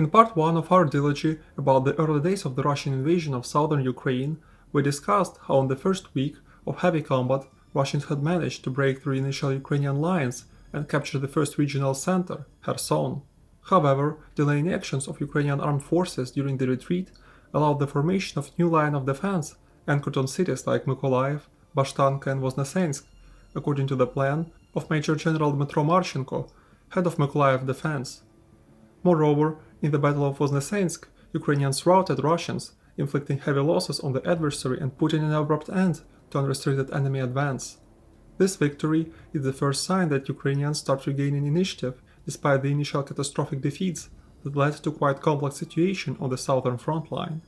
In part 1 of our dilogy about the early days of the Russian invasion of southern Ukraine, we discussed how in the first week of heavy combat, Russians had managed to break through initial Ukrainian lines and capture the first regional center, Kherson. However, delaying actions of Ukrainian armed forces during the retreat allowed the formation of new line of defense anchored on cities like Mykolaiv, Bashtanka and Voznesensk, according to the plan of Major General Dmytro Marchenko, head of Mykolaiv defense. Moreover, in the Battle of Voznesensk, Ukrainians routed Russians, inflicting heavy losses on the adversary and putting an abrupt end to unrestricted enemy advance. This victory is the first sign that Ukrainians start regaining initiative despite the initial catastrophic defeats that led to quite complex situation on the southern front line.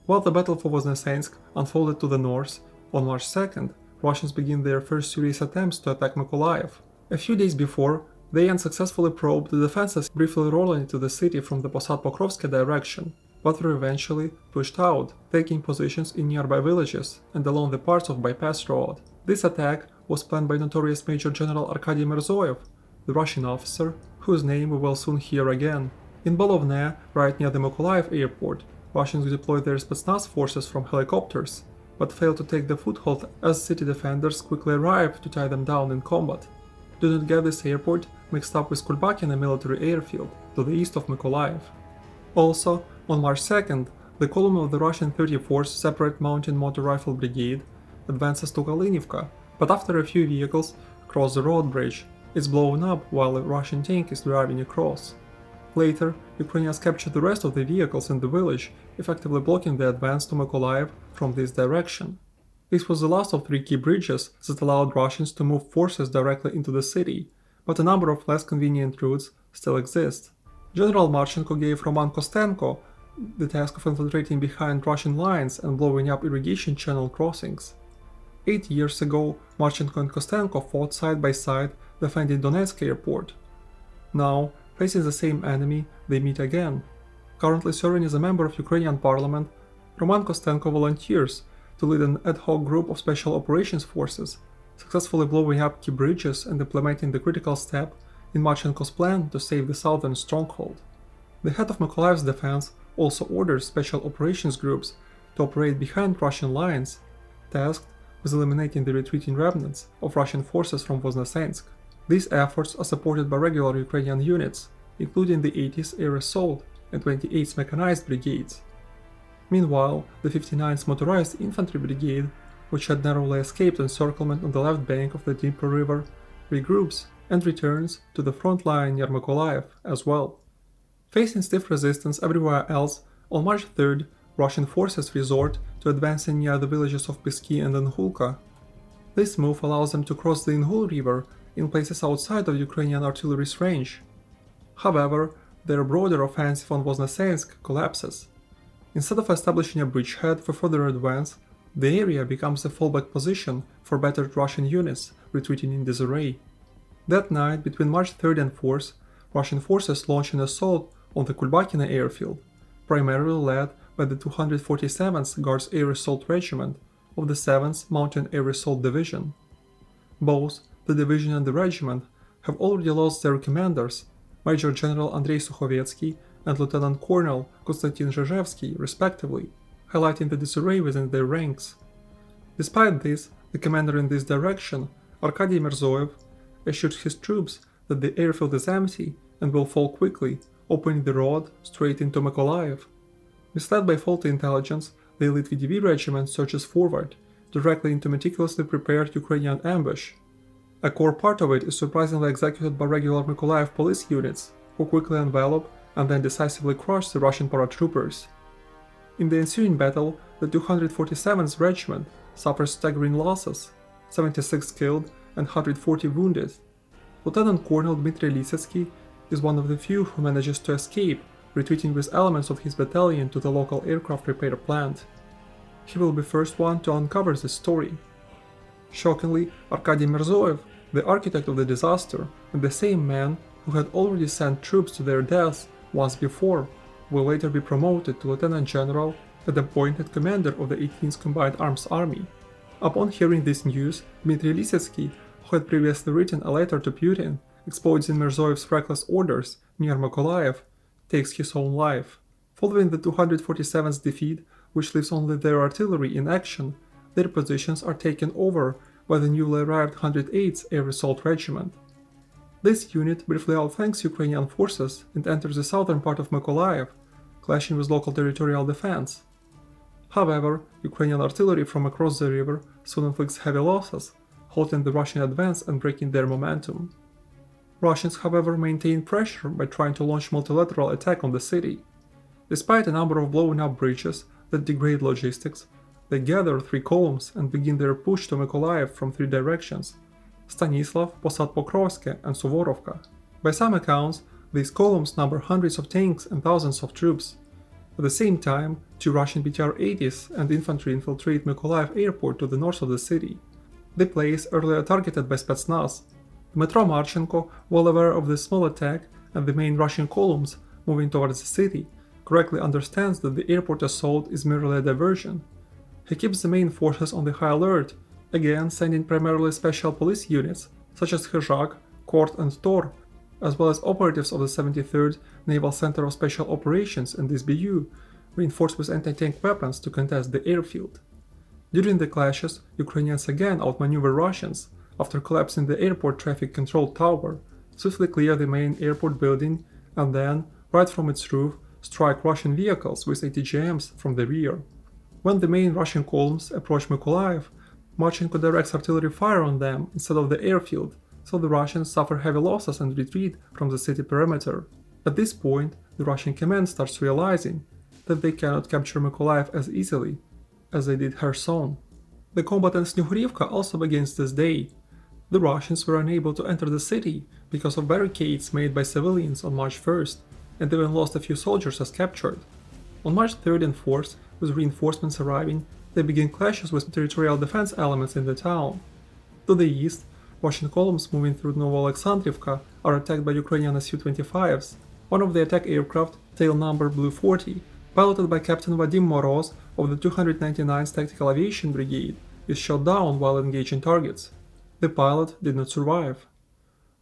While the battle for Voznesensk unfolded to the north, on March 2nd, Russians began their first serious attempts to attack Mykolaiv. A few days before, they unsuccessfully probed the defenses briefly rolling into the city from the Posad-Pokrovsky direction, but were eventually pushed out, taking positions in nearby villages and along the parts of bypass road. This attack was planned by notorious Major General Arkady Mirzoev, the Russian officer, whose name we will soon hear again. In Bolovne, right near the Mykolaiv airport, Russians deployed their Spetsnaz forces from helicopters, but failed to take the foothold as city defenders quickly arrived to tie them down in combat. Do not get this airport mixed up with Kulbakin military airfield to the east of Mykolaiv. Also, on March 2nd, the column of the Russian 34th Separate Mountain Motor Rifle Brigade advances to Kalinivka, but after a few vehicles cross the road bridge, it's blown up while a Russian tank is driving across. Later, Ukrainians captured the rest of the vehicles in the village, effectively blocking the advance to Mykolaiv from this direction. This was the last of 3 key bridges that allowed Russians to move forces directly into the city, but a number of less convenient routes still exist. General Marchenko gave Roman Kostenko the task of infiltrating behind Russian lines and blowing up irrigation channel crossings. 8 years ago, Marchenko and Kostenko fought side by side defending Donetsk airport. Now, facing the same enemy, they meet again. Currently serving as a member of Ukrainian parliament, Roman Kostenko volunteers to lead an ad hoc group of special operations forces, successfully blowing up key bridges and implementing the critical step in Marchenko's plan to save the southern stronghold. The head of Mykolaiv's defense also orders special operations groups to operate behind Russian lines, tasked with eliminating the retreating remnants of Russian forces from Voznesensk. These efforts are supported by regular Ukrainian units, including the 80th Air Assault and 28th Mechanized Brigades. Meanwhile, the 59th Motorized Infantry Brigade, which had narrowly escaped encirclement on the left bank of the Dnieper River, regroups and returns to the front line near Mykolaiv as well. Facing stiff resistance everywhere else, on March 3rd, Russian forces resort to advancing near the villages of Pisky and Inhulka. This move allows them to cross the Inhul River in places outside of Ukrainian artillery's range. However, their broader offensive on Voznesensk collapses. Instead of establishing a bridgehead for further advance, the area becomes a fallback position for battered Russian units retreating in disarray. That night, between March 3rd and 4th, Russian forces launched an assault on the Kulbakina airfield, primarily led by the 247th Guards Air Assault Regiment of the 7th Mountain Air Assault Division. Both the division and the regiment have already lost their commanders, Major General Andrei Sukhovetsky and Lieutenant Colonel Konstantin Zhezhevsky, respectively, highlighting the disarray within their ranks. Despite this, the commander in this direction, Arkady Mirzoev, assured his troops that the airfield is empty and will fall quickly, opening the road straight into Mykolaiv. Misled by faulty intelligence, the elite VDV regiment surges forward, directly into meticulously prepared Ukrainian ambush. A core part of it is surprisingly executed by regular Mykolaiv police units, who quickly envelop and then decisively crush the Russian paratroopers. In the ensuing battle, the 247th Regiment suffers staggering losses, 76 killed and 140 wounded. Lieutenant Colonel Dmitry Lysitsky is one of the few who manages to escape, retreating with elements of his battalion to the local aircraft repair plant. He will be first one to uncover this story. Shockingly, Arkady Mirzoev, the architect of the disaster and the same man who had already sent troops to their deaths once before, will later be promoted to Lieutenant General and appointed commander of the 18th Combined Arms Army. Upon hearing this news, Dmitry Lysitsky, who had previously written a letter to Putin explodes in Mirzoev's reckless orders near Mykolaiv, takes his own life. Following the 247th defeat, which leaves only their artillery in action, their positions are taken over by the newly arrived 108th Air Assault Regiment. This unit briefly outflanks Ukrainian forces and enters the southern part of Mykolaiv, clashing with local territorial defense. However, Ukrainian artillery from across the river soon inflicts heavy losses, halting the Russian advance and breaking their momentum. Russians, however, maintain pressure by trying to launch multilateral attack on the city. Despite a number of blown up bridges that degrade logistics, they gather 3 columns and begin their push to Mykolaiv from 3 directions: Stanislav, Posad Pokrovsky, and Suvorovka. By some accounts, these columns number hundreds of tanks and thousands of troops. At the same time, 2 Russian BTR-80s and infantry infiltrate Mykolaiv airport to the north of the city, the place earlier targeted by Spetsnaz. Dmytro Marchenko, well aware of this small attack and the main Russian columns moving towards the city, correctly understands that the airport assault is merely a diversion. He keeps the main forces on the high alert, again sending primarily special police units such as Khizhak, Kort and Tor, as well as operatives of the 73rd Naval Center of Special Operations and SBU, reinforced with anti-tank weapons to contest the airfield. During the clashes, Ukrainians again outmaneuver Russians after collapsing the airport traffic control tower, swiftly clear the main airport building, and then, right from its roof, strike Russian vehicles with ATGMs from the rear. When the main Russian columns approach Mykolaiv, Marchenko directs artillery fire on them instead of the airfield, so the Russians suffer heavy losses and retreat from the city perimeter. At this point, the Russian command starts realizing that they cannot capture Mykolaiv as easily as they did Kherson. The combat in Snugurivka also begins this day. The Russians were unable to enter the city because of barricades made by civilians on March 1st, and even lost a few soldiers as captured. On March 3rd and 4th, with reinforcements arriving, they begin clashes with territorial defense elements in the town. To the east, Russian columns moving through Novoalexandrivka are attacked by Ukrainian Su-25s. One of the attack aircraft, tail number Blue 40, piloted by Captain Vadim Moroz of the 299th Tactical Aviation Brigade, is shot down while engaging targets. The pilot did not survive.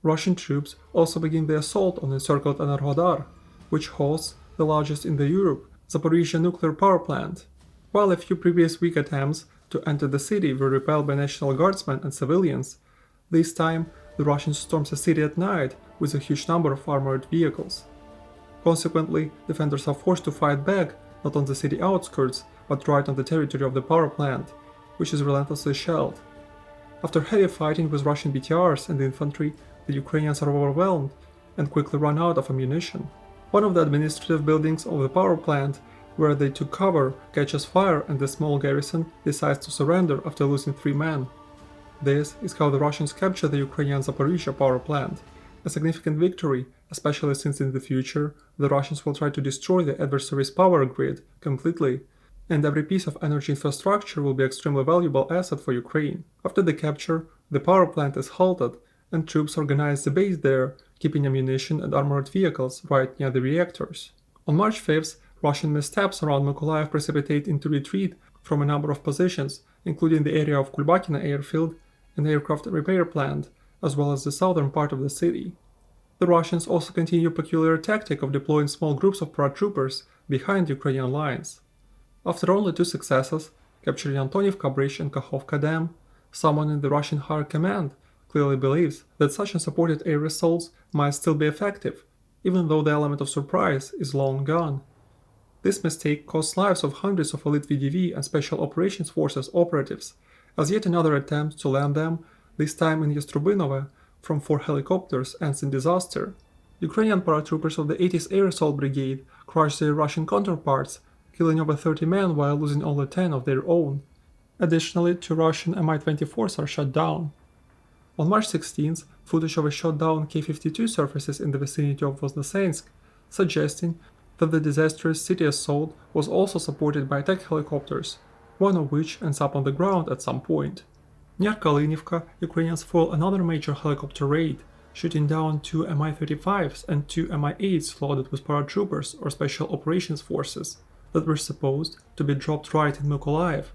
Russian troops also begin the assault on the encircled Enerhodar, which hosts the largest in Europe Zaporizhzhia nuclear power plant. While a few previous weak attempts to enter the city were repelled by National Guardsmen and civilians, this time the Russians stormed the city at night with a huge number of armored vehicles. Consequently, defenders are forced to fight back not on the city outskirts, but right on the territory of the power plant, which is relentlessly shelled. After heavy fighting with Russian BTRs and infantry, the Ukrainians are overwhelmed and quickly run out of ammunition. One of the administrative buildings of the power plant, where they took cover, catches fire and the small garrison decides to surrender after losing 3 men. This is how the Russians capture the Ukrainian Zaporizhzhia power plant, a significant victory, especially since in the future the Russians will try to destroy the adversary's power grid completely, and every piece of energy infrastructure will be an extremely valuable asset for Ukraine. After the capture, the power plant is halted, and troops organize the base there, keeping ammunition and armored vehicles right near the reactors. On March 5th, Russian missteps around Mykolaiv precipitate into retreat from a number of positions, including the area of Kulbakina airfield, an aircraft repair plant, as well as the southern part of the city. The Russians also continue a peculiar tactic of deploying small groups of paratroopers behind Ukrainian lines. After only 2 successes, capturing Antonivka Bridge and Kakhovka Dam, someone in the Russian higher command clearly believes that such unsupported air assaults might still be effective, even though the element of surprise is long gone. This mistake cost lives of hundreds of elite VDV and Special Operations Forces operatives, as yet another attempt to land them, this time in Yastrubinovo, from 4 helicopters ends in disaster. Ukrainian paratroopers of the 80th Air Assault Brigade crush their Russian counterparts, killing over 30 men while losing only 10 of their own. Additionally, 2 Russian Mi-24s are shot down. On March 16th, footage of a shot-down K-52 surfaces in the vicinity of Voznesensk, suggesting that the disastrous city assault was also supported by attack helicopters, one of which ends up on the ground at some point. Near Kalinivka, Ukrainians foil another major helicopter raid, shooting down 2 Mi-35s and 2 Mi-8s loaded with paratroopers or Special Operations Forces that were supposed to be dropped right in Mykolaiv.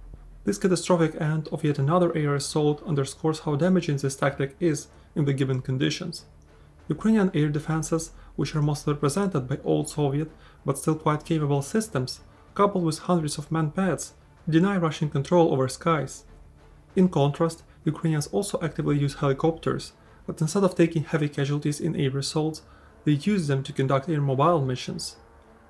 This catastrophic end of yet another air assault underscores how damaging this tactic is in the given conditions. Ukrainian air defenses, which are mostly represented by old Soviet but still quite capable systems, coupled with hundreds of man-pads, deny Russian control over skies. In contrast, Ukrainians also actively use helicopters, but instead of taking heavy casualties in air assaults, they use them to conduct air-mobile missions.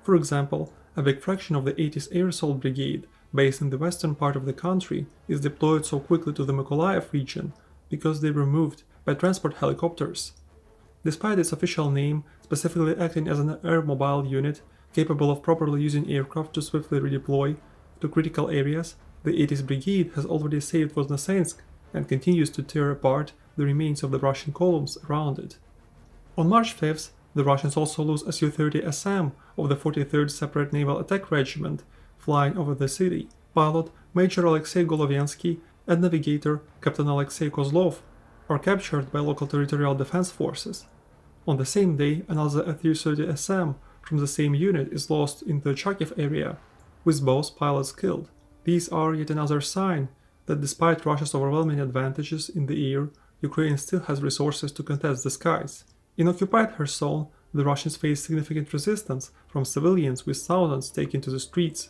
For example, a big fraction of the 80th Air Assault Brigade, based in the western part of the country, is deployed so quickly to the Mykolaiv region because they were moved by transport helicopters. Despite its official name, specifically acting as an air-mobile unit capable of properly using aircraft to swiftly redeploy to critical areas, the 80th Brigade has already saved Voznesensk and continues to tear apart the remains of the Russian columns around it. On March 5th, the Russians also lose Su-30 SM of the 43rd Separate Naval Attack Regiment flying over the city. Pilot Major Alexei Golovensky and navigator Captain Alexei Kozlov are captured by local territorial defense forces. On the same day, another Su-30 SM from the same unit is lost in the Charkiv area, with both pilots killed. These are yet another sign that despite Russia's overwhelming advantages in the air, Ukraine still has resources to contest the skies. In occupied Kherson, the Russians face significant resistance from civilians with thousands taken to the streets.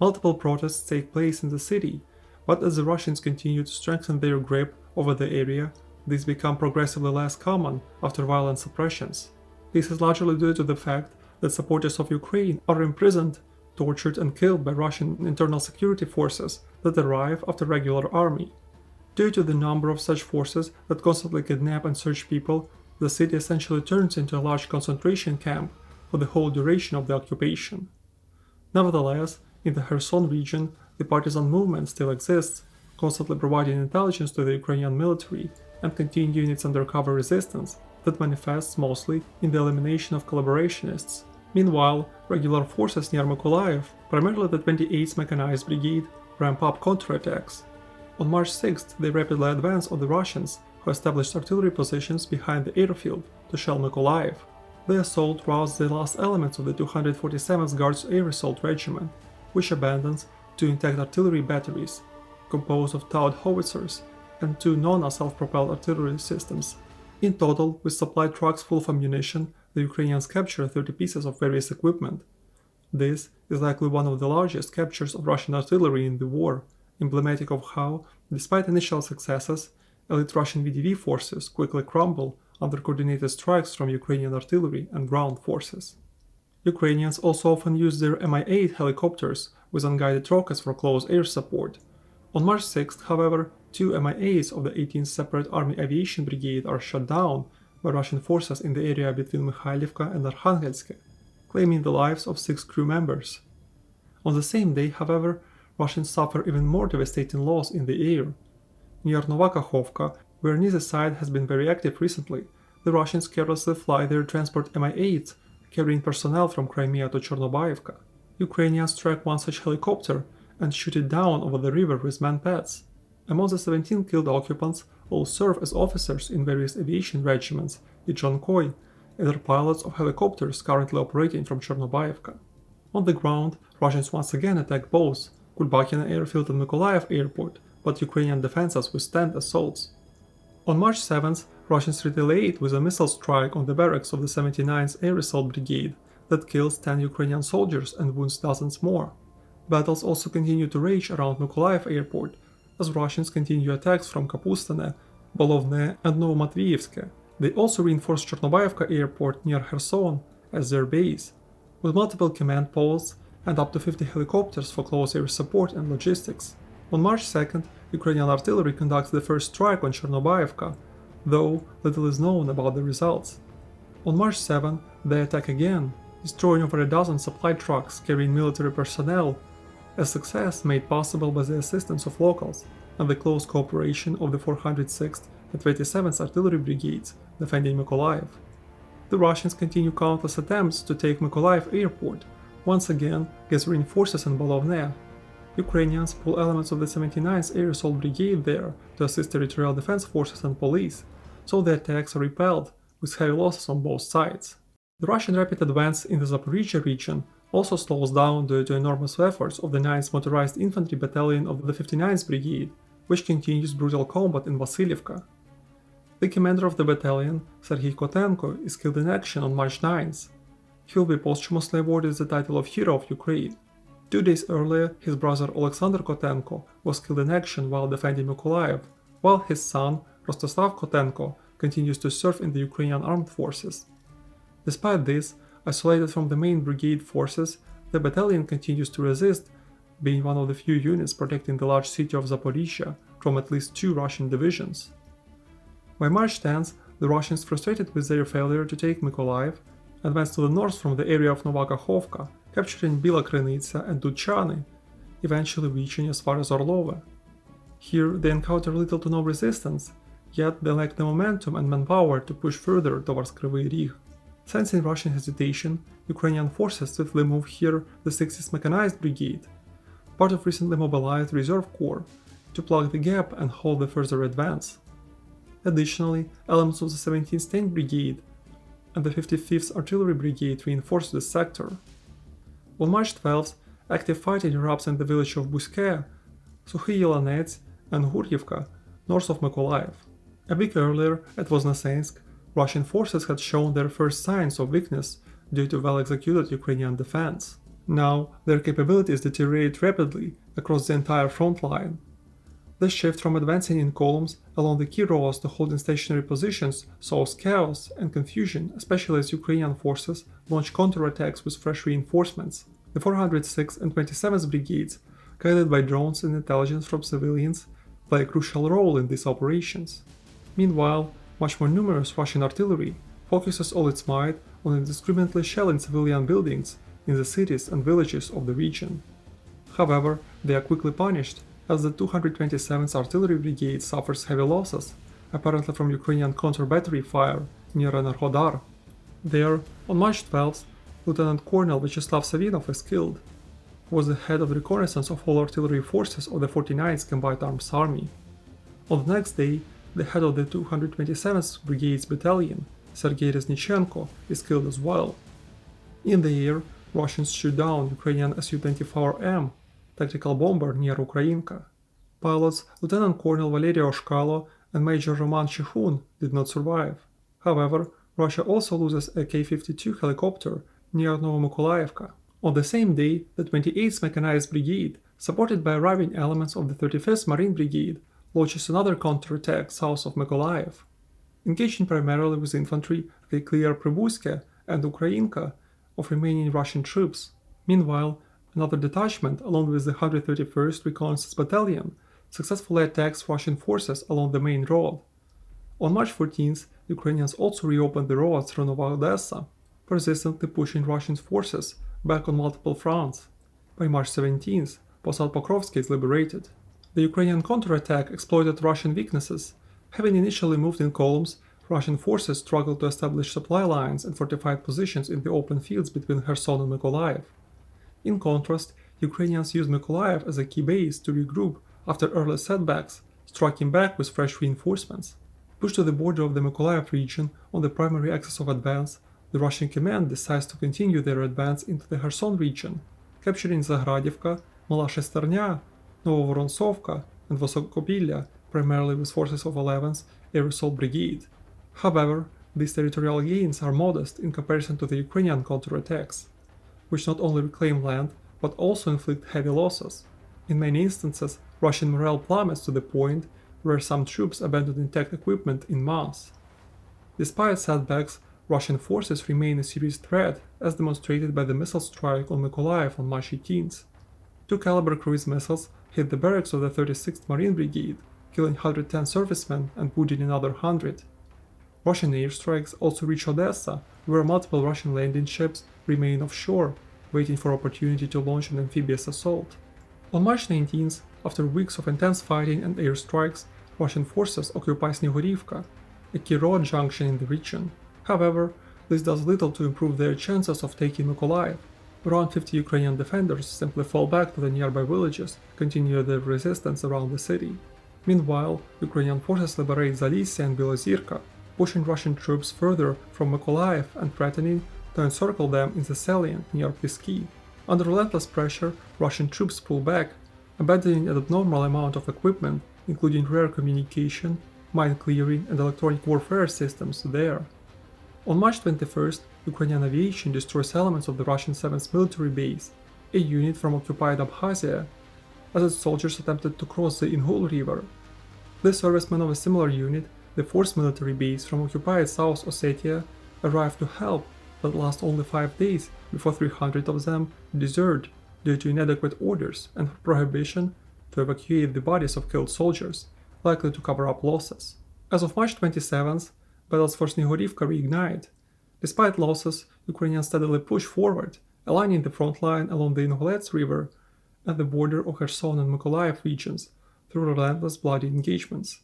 Multiple protests take place in the city, but as the Russians continue to strengthen their grip over the area, these become progressively less common after violent suppressions. This is largely due to the fact that supporters of Ukraine are imprisoned, tortured and killed by Russian internal security forces that arrive after regular army. Due to the number of such forces that constantly kidnap and search people, the city essentially turns into a large concentration camp for the whole duration of the occupation. Nevertheless, in the Kherson region, the partisan movement still exists, constantly providing intelligence to the Ukrainian military and continuing its undercover resistance that manifests mostly in the elimination of collaborationists. Meanwhile, regular forces near Mykolaiv, primarily the 28th Mechanized Brigade, ramp up counterattacks. On March 6th, they rapidly advance on the Russians, who established artillery positions behind the airfield to shell Mykolaiv. The assault roused the last elements of the 247th Guards Air Assault Regiment, which abandons 2 intact artillery batteries, composed of towed howitzers and 2 non-self-propelled artillery systems. In total, with supply trucks full of ammunition, the Ukrainians capture 30 pieces of various equipment. This is likely one of the largest captures of Russian artillery in the war, emblematic of how, despite initial successes, elite Russian VDV forces quickly crumble under coordinated strikes from Ukrainian artillery and ground forces. Ukrainians also often use their Mi-8 helicopters with unguided rockets for close air support. On March 6th, however, 2 Mi-8s of the 18th Separate Army Aviation Brigade are shot down by Russian forces in the area between Mikhailivka and Arkhangelsk, claiming the lives of 6 crew members. On the same day, however, Russians suffer even more devastating loss in the air. Near Nova Kakhovka, where neither side has been very active recently, the Russians carelessly fly their transport Mi-8s, carrying personnel from Crimea to Chornobaivka. Ukrainians track one such helicopter and shoot it down over the river with man-pads. Among the 17 killed occupants, all serve as officers in various aviation regiments, Ichonkoy, and are pilots of helicopters currently operating from Chornobaivka. On the ground, Russians once again attack both Kulbakhina airfield and Mykolaiv airport, but Ukrainian defenses withstand assaults. On March 7th, Russians retaliate with a missile strike on the barracks of the 79th Air Assault Brigade that kills 10 Ukrainian soldiers and wounds dozens more. Battles also continue to rage around Mykolaiv airport, as Russians continue attacks from Kapustane, Bolovne and Novomatviyevsk. They also reinforce Chornobaivka airport near Kherson as their base, with multiple command posts and up to 50 helicopters for close air support and logistics. On March 2nd, Ukrainian artillery conducts the first strike on Chornobaivka, though little is known about the results. On March 7, they attack again, destroying over a dozen supply trucks carrying military personnel, a success made possible by the assistance of locals and the close cooperation of the 406th and 27th Artillery Brigades defending Mykolaiv. The Russians continue countless attempts to take Mykolaiv airport, once again gathering forces in Bolovne. Ukrainians pull elements of the 79th Air Assault Brigade there to assist territorial defense forces and police, so the attacks are repelled, with heavy losses on both sides. The Russian rapid advance in the Zaporizhzhia region also slows down due to enormous efforts of the 9th Motorized Infantry Battalion of the 59th Brigade, which continues brutal combat in Vasilievka. The commander of the battalion, Serhiy Kotenko, is killed in action on March 9th. He will be posthumously awarded the title of Hero of Ukraine. 2 days earlier, his brother Alexander Kotenko was killed in action while defending Mykolaiv, while his son, Rostislav Kotenko, continues to serve in the Ukrainian armed forces. Despite this, isolated from the main brigade forces, the battalion continues to resist, being one of the few units protecting the large city of Zaporizhzhia from at least 2 Russian divisions. By March 10th, the Russians, frustrated with their failure to take Mykolaiv, advanced to the north from the area of Nova Kakhovka, capturing Bila Krynytsia and Dutchany, eventually reaching as far as Orlova. Here they encounter little to no resistance, yet they lack the momentum and manpower to push further towards Kryvyi Rih. Sensing Russian hesitation, Ukrainian forces swiftly move here the 60th Mechanized Brigade, part of recently mobilized Reserve Corps, to plug the gap and hold the further advance. Additionally, elements of the 17th Tank Brigade and the 55th Artillery Brigade reinforced this sector. On March 12th, active fighting erupts in the village of Buskaya, Sukhy Yelanets, and Gur'yivka, north of Mykolaiv. A week earlier, at Voznesensk, Russian forces had shown their first signs of weakness due to well-executed Ukrainian defense. Now, their capabilities deteriorate rapidly across the entire front line. This shift from advancing in columns along the key roads to holding stationary positions sows chaos and confusion, especially as Ukrainian forces launch counterattacks with fresh reinforcements. The 406th and 27th Brigades, guided by drones and intelligence from civilians, play a crucial role in these operations. Meanwhile, much more numerous Russian artillery focuses all its might on indiscriminately shelling civilian buildings in the cities and villages of the region. However, they are quickly punished as the 227th Artillery Brigade suffers heavy losses, apparently from Ukrainian counter-battery fire near Enerhodar. There, on March 12th, Lieutenant Colonel Vyacheslav Savinov is killed, who was the head of reconnaissance of all artillery forces of the 49th Combined Arms Army. On the next day, the head of the 227th Brigade's battalion, Sergei Reznichenko, is killed as well. In the air, Russians shoot down Ukrainian Su-24M tactical bomber near Ukrainka. Pilots Lieutenant Colonel Valery Oshkalo and Major Roman Chikhun did not survive. However, Russia also loses a K-52 helicopter near Novomykolaivka. On the same day, the 28th Mechanized Brigade, supported by arriving elements of the 35th Marine Brigade, launches another counterattack south of Mykolaiv. Engaging primarily with infantry, they clear Pribuska and Ukrainka of remaining Russian troops. Meanwhile, another detachment, along with the 131st Reconnaissance Battalion, successfully attacks Russian forces along the main road. On March 14th, Ukrainians also reopened the road through Nova Odessa, persistently pushing Russian forces back on multiple fronts. By March 17th, Posad Pokrovsky is liberated. The Ukrainian counterattack exploited Russian weaknesses. Having initially moved in columns, Russian forces struggled to establish supply lines and fortified positions in the open fields between Kherson and Mykolaiv. In contrast, Ukrainians used Mykolaiv as a key base to regroup after early setbacks, striking back with fresh reinforcements. Pushed to the border of the Mykolaiv region on the primary axis of advance, the Russian command decides to continue their advance into the Kherson region, capturing Zagradivka, Mala Shesternya, Novovorontsovka, and Vosokopilya, primarily with forces of 11th Air Assault Brigade. However, these territorial gains are modest in comparison to the Ukrainian counterattacks, which not only reclaim land but also inflict heavy losses. In many instances, Russian morale plummets to the point where some troops abandon intact equipment in mass. Despite setbacks, Russian forces remain a serious threat, as demonstrated by the missile strike on Mykolaiv on March 18th. 2 Caliber cruise missiles hit the barracks of the 36th Marine Brigade, killing 110 servicemen and wounding another 100. Russian airstrikes also reach Odessa, where multiple Russian landing ships remain offshore, waiting for opportunity to launch an amphibious assault. On March 19th, after weeks of intense fighting and airstrikes, Russian forces occupy Snegurivka, a key road junction in the region. However, this does little to improve their chances of taking Mykolaiv. Around 50 Ukrainian defenders simply fall back to the nearby villages, continue their resistance around the city. Meanwhile, Ukrainian forces liberate Zalyssia and Belozirka, pushing Russian troops further from Mykolaiv and threatening to encircle them in the salient near Pisky. Under relentless pressure, Russian troops pull back, abandoning an abnormal amount of equipment, including rare communication, mine clearing and electronic warfare systems there. On March 21st, Ukrainian aviation destroys elements of the Russian 7th military base, a unit from occupied Abkhazia, as its soldiers attempted to cross the Ingul River. The servicemen of a similar unit, the 4th military base from occupied South Ossetia, arrived to help, but last only 5 days before 300 of them deserted due to inadequate orders and prohibition to evacuate the bodies of killed soldiers, likely to cover up losses. As of March 27th, battles for Snegorivka reignite. Despite losses, Ukrainians steadily push forward, aligning the front line along the Ingulets River at the border of Kherson and Mykolaiv regions through relentless bloody engagements.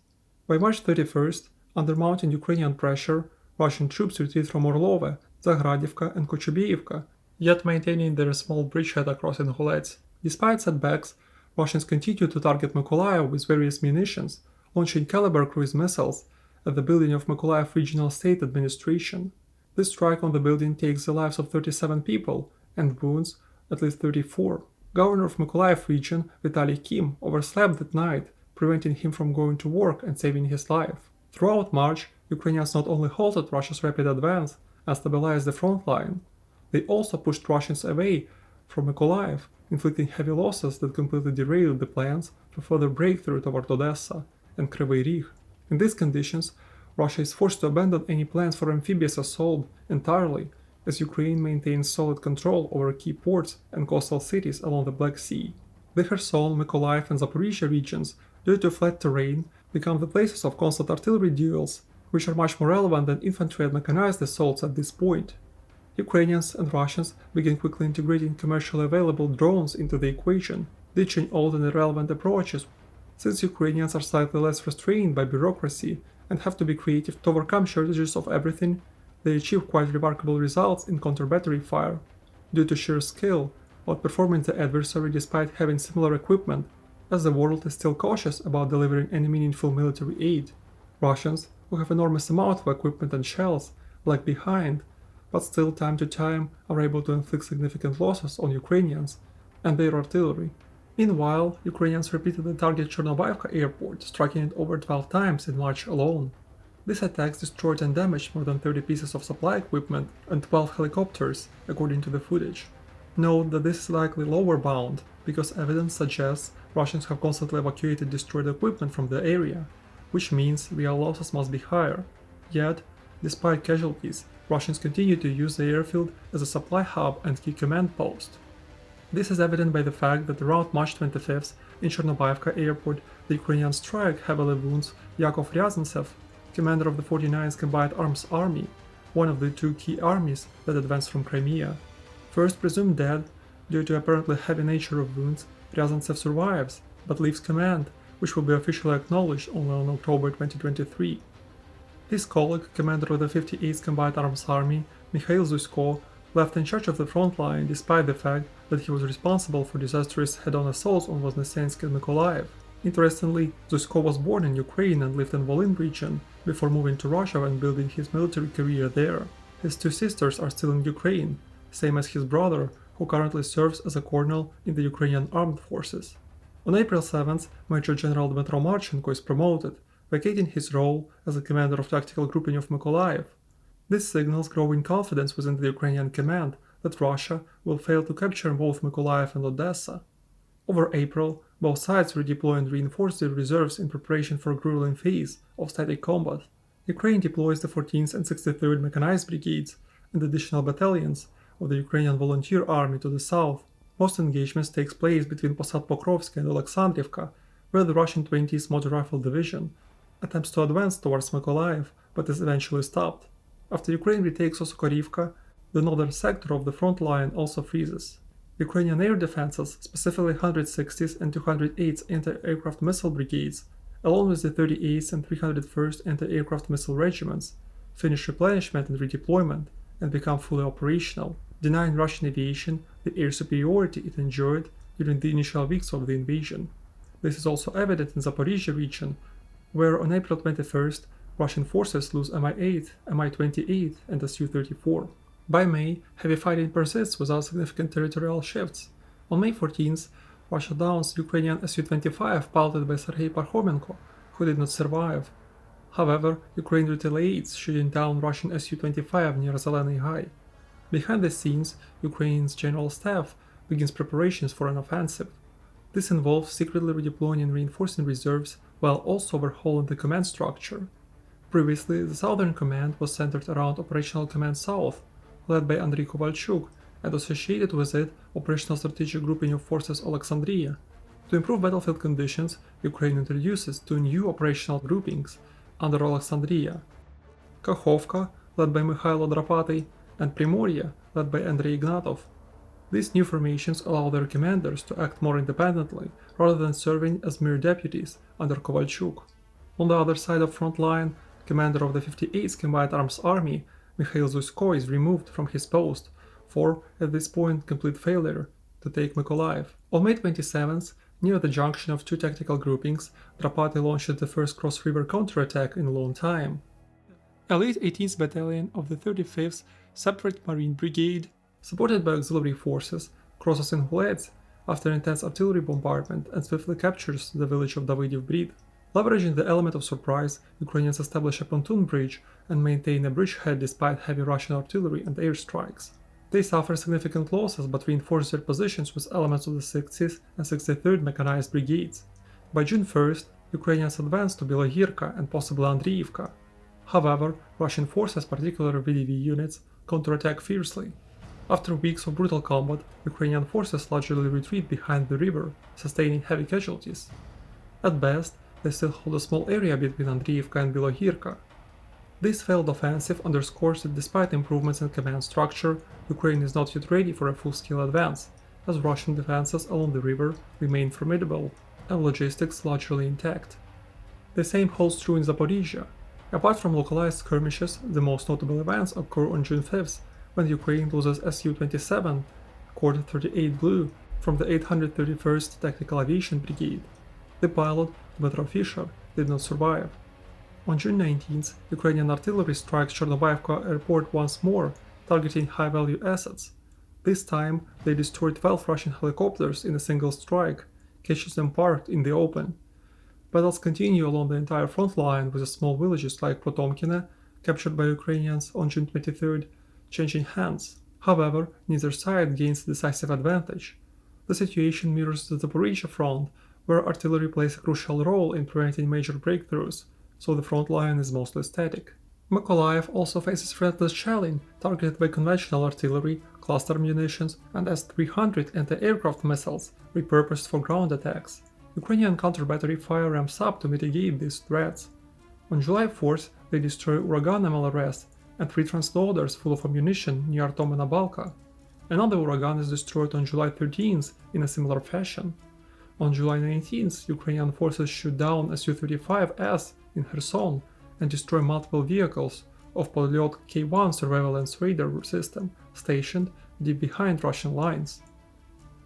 By March 31st, under mounting Ukrainian pressure, Russian troops retreat from Orlove, Degrading and Chornobaivka, yet maintaining their small bridgehead across Ingulets. Despite setbacks, Russians continue to target Mykolaiv with various munitions, launching caliber cruise missiles at the building of Mykolaiv Regional State Administration. This strike on the building takes the lives of 37 people and wounds at least 34. Governor of Mykolaiv region, Vitaly Kim, overslept that night, preventing him from going to work and saving his life. Throughout March, Ukrainians not only halted Russia's rapid advance and stabilized the front line, they also pushed Russians away from Mykolaiv, inflicting heavy losses that completely derailed the plans for further breakthrough toward Odessa and Kryvyi Rih. In these conditions, Russia is forced to abandon any plans for amphibious assault entirely, as Ukraine maintains solid control over key ports and coastal cities along the Black Sea. The Kherson, Mykolaiv and Zaporizhzhia regions, due to flat terrain, become the places of constant artillery duels, which are much more relevant than infantry and mechanized assaults at this point. Ukrainians and Russians begin quickly integrating commercially available drones into the equation, ditching old and irrelevant approaches. Since Ukrainians are slightly less restrained by bureaucracy and have to be creative to overcome shortages of everything, they achieve quite remarkable results in counter-battery fire, due to sheer skill, outperforming the adversary despite having similar equipment, as the world is still cautious about delivering any meaningful military aid. Russians, who have enormous amount of equipment and shells, lag behind, but still time to time are able to inflict significant losses on Ukrainians and their artillery. Meanwhile, Ukrainians repeatedly target Chornobaivka airport, striking it over 12 times in March alone. These attacks destroyed and damaged more than 30 pieces of supply equipment and 12 helicopters, according to the footage. Note that this is likely lower bound, because evidence suggests Russians have constantly evacuated destroyed equipment from the area, which means real losses must be higher. Yet, despite casualties, Russians continue to use the airfield as a supply hub and key command post. This is evident by the fact that around March 25th, in Chornobaivka airport, the Ukrainian strike heavily wounds Yakov Ryazantsev, commander of the 49th Combined Arms Army, one of the two key armies that advanced from Crimea. First presumed dead, due to apparently heavy nature of wounds, Ryazantsev survives, but leaves command, which will be officially acknowledged only on October 2023. His colleague, commander of the 58th Combined Arms Army, Mikhail Zuzko, left in charge of the front line despite the fact that he was responsible for disastrous head-on assaults on Voznesensk and Mykolaiv. Interestingly, Zuzko was born in Ukraine and lived in Volyn region before moving to Russia and building his military career there. His two sisters are still in Ukraine, same as his brother, who currently serves as a colonel in the Ukrainian armed forces. On April 7th, Major General Dmytro Marchenko is promoted, vacating his role as the commander of tactical grouping of Mykolaiv. This signals growing confidence within the Ukrainian command that Russia will fail to capture both Mykolaiv and Odessa. Over April, both sides redeploy and reinforce their reserves in preparation for a grueling phase of static combat. Ukraine deploys the 14th and 63rd Mechanized Brigades and additional battalions of the Ukrainian Volunteer Army to the south. Most engagements takes place between Posad Pokrovsky and Alexandrivka, where the Russian 20th Motor Rifle Division attempts to advance towards Mykolaiv, but is eventually stopped. After Ukraine retakes Osokorivka, the northern sector of the front line also freezes. Ukrainian air defenses, specifically 160th and 208th Anti-Aircraft Missile Brigades, along with the 38th and 301st Anti-Aircraft Missile Regiments, finish replenishment and redeployment and become fully operational, denying Russian aviation the air superiority it enjoyed during the initial weeks of the invasion. This is also evident in Zaporizhzhia region, where on April 21st, Russian forces lose Mi-8, Mi-28 and Su-34. By May, heavy fighting persists without significant territorial shifts. On May 14th, Russia downs Ukrainian Su-25 piloted by Sergei Parkhomenko, who did not survive. However, Ukraine retaliates, shooting down Russian Su-25 near Zelený Gai. Behind the scenes, Ukraine's general staff begins preparations for an offensive. This involves secretly redeploying and reinforcing reserves while also overhauling the command structure. Previously, the Southern Command was centered around Operational Command South, led by Andriy Kovalchuk, and associated with it Operational Strategic Grouping of Forces Alexandria. To improve battlefield conditions, Ukraine introduces two new operational groupings under Alexandria: Kakhovka, led by Mikhailo Drapatый, and Primorye, led by Andrei Ignatov. These new formations allow their commanders to act more independently rather than serving as mere deputies under Kovalchuk. On the other side of front line, commander of the 58th Combined Arms Army, Mikhail Zuzko, is removed from his post for, at this point, complete failure to take Mykolaiv. On May 27th, near the junction of two tactical groupings, Drapatый launched the first cross-river counterattack in a long time. Elite 18th Battalion of the 35th Separate Marine Brigade, supported by auxiliary forces, crosses in Hulets after intense artillery bombardment and swiftly captures the village of Davydiv Brid. Leveraging the element of surprise, Ukrainians establish a pontoon bridge and maintain a bridgehead despite heavy Russian artillery and airstrikes. They suffer significant losses but reinforce their positions with elements of the 60th and 63rd Mechanized Brigades. By June 1st, Ukrainians advanced to Bilohirka and possibly Andriivka. However, Russian forces, particularly VDV units, counterattack fiercely. After weeks of brutal combat, Ukrainian forces largely retreat behind the river, sustaining heavy casualties. At best, they still hold a small area between Andriivka and Bilohirka. This failed offensive underscores that despite improvements in command structure, Ukraine is not yet ready for a full-scale advance, as Russian defenses along the river remain formidable and logistics largely intact. The same holds true in Zaporizhzhia. Apart from localized skirmishes, the most notable events occur on June 5th, when Ukraine loses Su-27, Cord 38 Blue, from the 831st Tactical Aviation Brigade. The pilot, Dmytro Fisher, did not survive. On June 19th, Ukrainian artillery strikes Chornobaivka airport once more, targeting high-value assets. This time, they destroyed 12 Russian helicopters in a single strike, catching them parked in the open. Battles continue along the entire front line, with small villages like Potomkine, captured by Ukrainians on June 23rd, changing hands. However, neither side gains decisive advantage. The situation mirrors the Zaporizhzhia front, where artillery plays a crucial role in preventing major breakthroughs, so the front line is mostly static. Mykolaiv also faces relentless shelling, targeted by conventional artillery, cluster munitions, and S-300 anti-aircraft missiles, repurposed for ground attacks. Ukrainian counter-battery fire ramps up to mitigate these threats. On July 4th, they destroy Uragan MLRS and 3 transloaders full of ammunition near Tomina Balka. Another Uragan is destroyed on July 13th in a similar fashion. On July 19th, Ukrainian forces shoot down a Su-35S in Kherson and destroy multiple vehicles of Polyot K-1 surveillance radar system stationed deep behind Russian lines.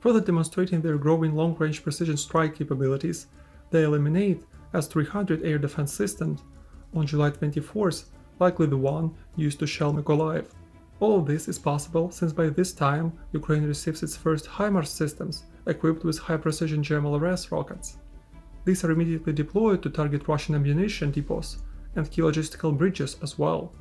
Further demonstrating their growing long-range precision strike capabilities, they eliminate S-300 air defense systems on July 24th, likely the one used to shell Mykolaiv. All of this is possible since by this time Ukraine receives its first Himars systems equipped with high-precision GMLRS rockets. These are immediately deployed to target Russian ammunition depots and key logistical bridges as well.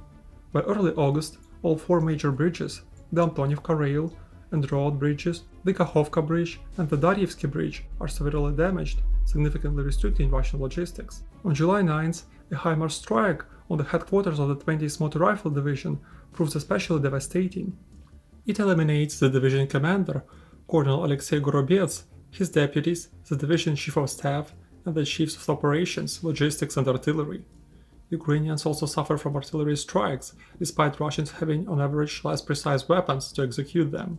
By early August, all 4 major bridges, the Antonivka Rail and road bridges, the Kakhovka Bridge and the Daryevsky Bridge, are severely damaged, significantly restricting Russian logistics. On July 9th, a Himars strike on the headquarters of the 20th Motor Rifle Division proves especially devastating. It eliminates the division commander, Colonel Alexei Gorobets, his deputies, the division chief of staff, and the chiefs of operations, logistics and artillery. Ukrainians also suffer from artillery strikes, despite Russians having on average less precise weapons to execute them.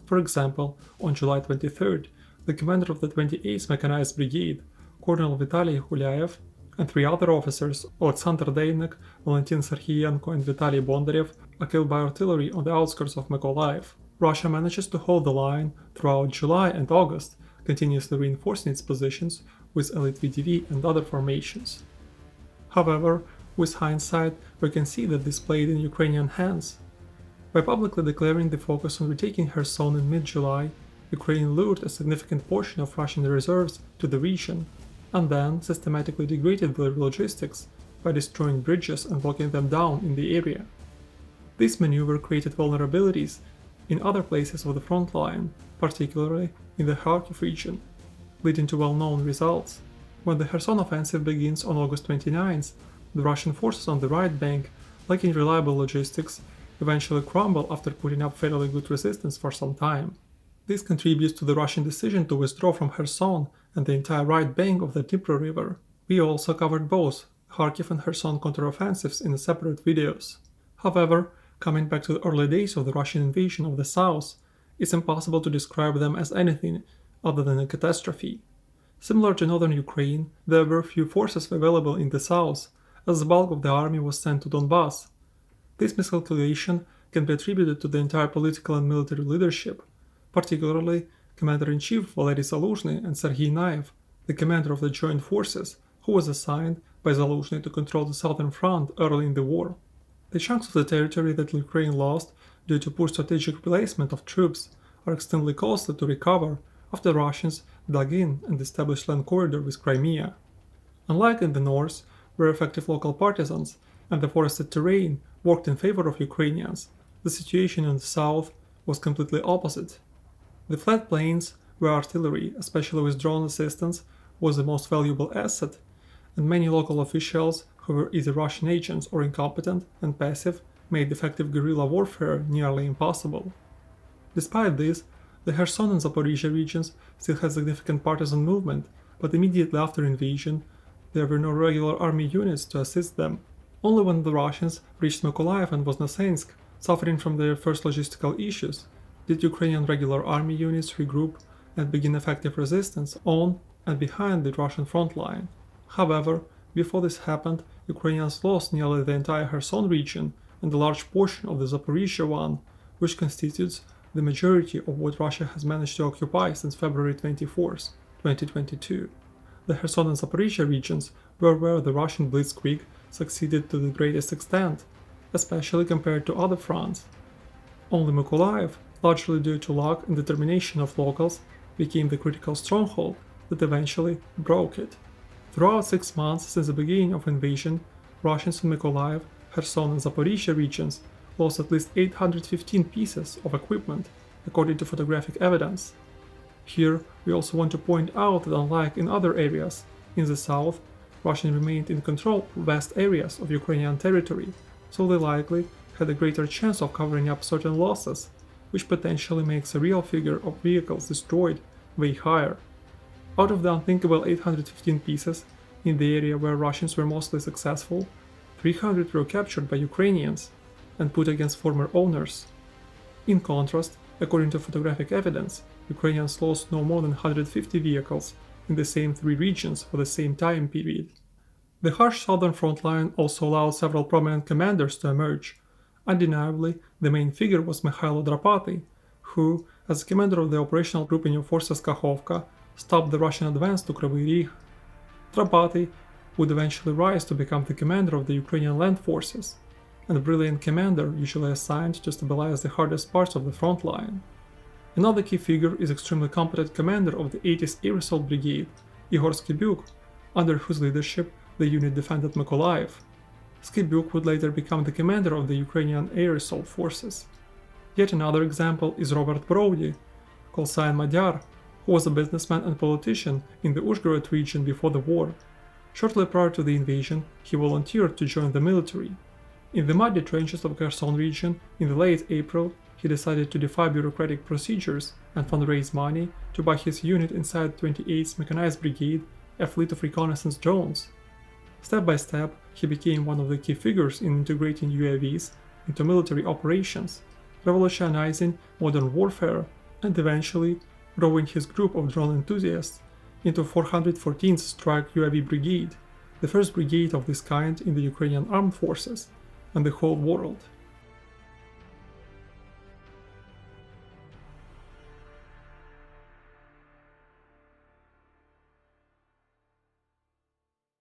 For example, on July 23rd, the commander of the 28th Mechanized Brigade, Colonel Vitaly Hulyaev, and 3 other officers, Alexander Deynik, Valentin Serhiyenko and Vitaly Bondarev, are killed by artillery on the outskirts of Mykolaiv. Russia manages to hold the line throughout July and August, continuously reinforcing its positions with elite VDV and other formations. However, with hindsight, we can see that this played in Ukrainian hands. By publicly declaring the focus on retaking Kherson in mid-July, Ukraine lured a significant portion of Russian reserves to the region, and then systematically degraded their logistics by destroying bridges and blocking them down in the area. This maneuver created vulnerabilities in other places of the front line, particularly in the Kharkiv region, leading to well-known results. When the Kherson offensive begins on August 29th, the Russian forces on the right bank, lacking reliable logistics, eventually crumble after putting up fairly good resistance for some time. This contributes to the Russian decision to withdraw from Kherson and the entire right bank of the Dnipro River. We also covered both Kharkiv and Kherson counteroffensives in separate videos. However, coming back to the early days of the Russian invasion of the south, it's impossible to describe them as anything other than a catastrophe. Similar to northern Ukraine, there were few forces available in the south, as the bulk of the army was sent to Donbass. This miscalculation can be attributed to the entire political and military leadership, particularly Commander-in-Chief Valery Zaluzhny and Sergei Naev, the commander of the joint forces, who was assigned by Zaluzhny to control the southern front early in the war. The chunks of the territory that Ukraine lost due to poor strategic placement of troops are extremely costly to recover after Russians dug in and established land corridor with Crimea. Unlike in the north, where effective local partisans and the forested terrain worked in favor of Ukrainians, the situation in the south was completely opposite. The flat plains, where artillery, especially with drone assistance, was the most valuable asset, and many local officials who were either Russian agents or incompetent and passive made effective guerrilla warfare nearly impossible. Despite this, the Kherson and Zaporizhzhia regions still had significant partisan movement, but immediately after invasion, there were no regular army units to assist them. Only when the Russians reached Mykolaiv and Voznesensk, suffering from their first logistical issues, did Ukrainian regular army units regroup and begin effective resistance on and behind the Russian front line. However, before this happened, Ukrainians lost nearly the entire Kherson region and a large portion of the Zaporizhzhia one, which constitutes the majority of what Russia has managed to occupy since February 24, 2022. The Kherson and Zaporizhzhia regions were where the Russian blitzkrieg succeeded to the greatest extent, especially compared to other fronts. Only Mykolaiv, largely due to luck and determination of locals, became the critical stronghold that eventually broke it. Throughout 6 months since the beginning of invasion, Russians in Mykolaiv, Kherson and Zaporizhzhia regions lost at least 815 pieces of equipment, according to photographic evidence. Here, we also want to point out that unlike in other areas, in the south, Russians remained in control of vast areas of Ukrainian territory, so they likely had a greater chance of covering up certain losses, which potentially makes a real figure of vehicles destroyed way higher. Out of the unthinkable 815 pieces, in the area where Russians were mostly successful, 300 were captured by Ukrainians and put against former owners. In contrast, according to photographic evidence, Ukrainians lost no more than 150 vehicles in the same 3 regions for the same time period. The harsh southern front line also allowed several prominent commanders to emerge. Undeniably, the main figure was Mikhailo Drapatый, who, as commander of the operational group in New Forces Kakhovka, stopped the Russian advance to Kryvyi Rih. Drapatый would eventually rise to become the commander of the Ukrainian land forces, and a brilliant commander usually assigned to stabilize the hardest parts of the front line. Another key figure is extremely competent commander of the 80th Air Assault Brigade, Igor Skibyuk, under whose leadership the unit defended Mykolaiv. Skibyuk would later become the commander of the Ukrainian Air Assault Forces. Yet another example is Robert Brody, called sign Madyar, who was a businessman and politician in the Uzhgorod region before the war. Shortly prior to the invasion, he volunteered to join the military. In the muddy trenches of Kherson region, in the late April, he decided to defy bureaucratic procedures and fundraise money to buy his unit inside 28th Mechanized Brigade a fleet of reconnaissance drones. Step by step, he became one of the key figures in integrating UAVs into military operations, revolutionizing modern warfare, and eventually growing his group of drone enthusiasts into 414th Strike UAV Brigade, the first brigade of this kind in the Ukrainian armed forces and the whole world.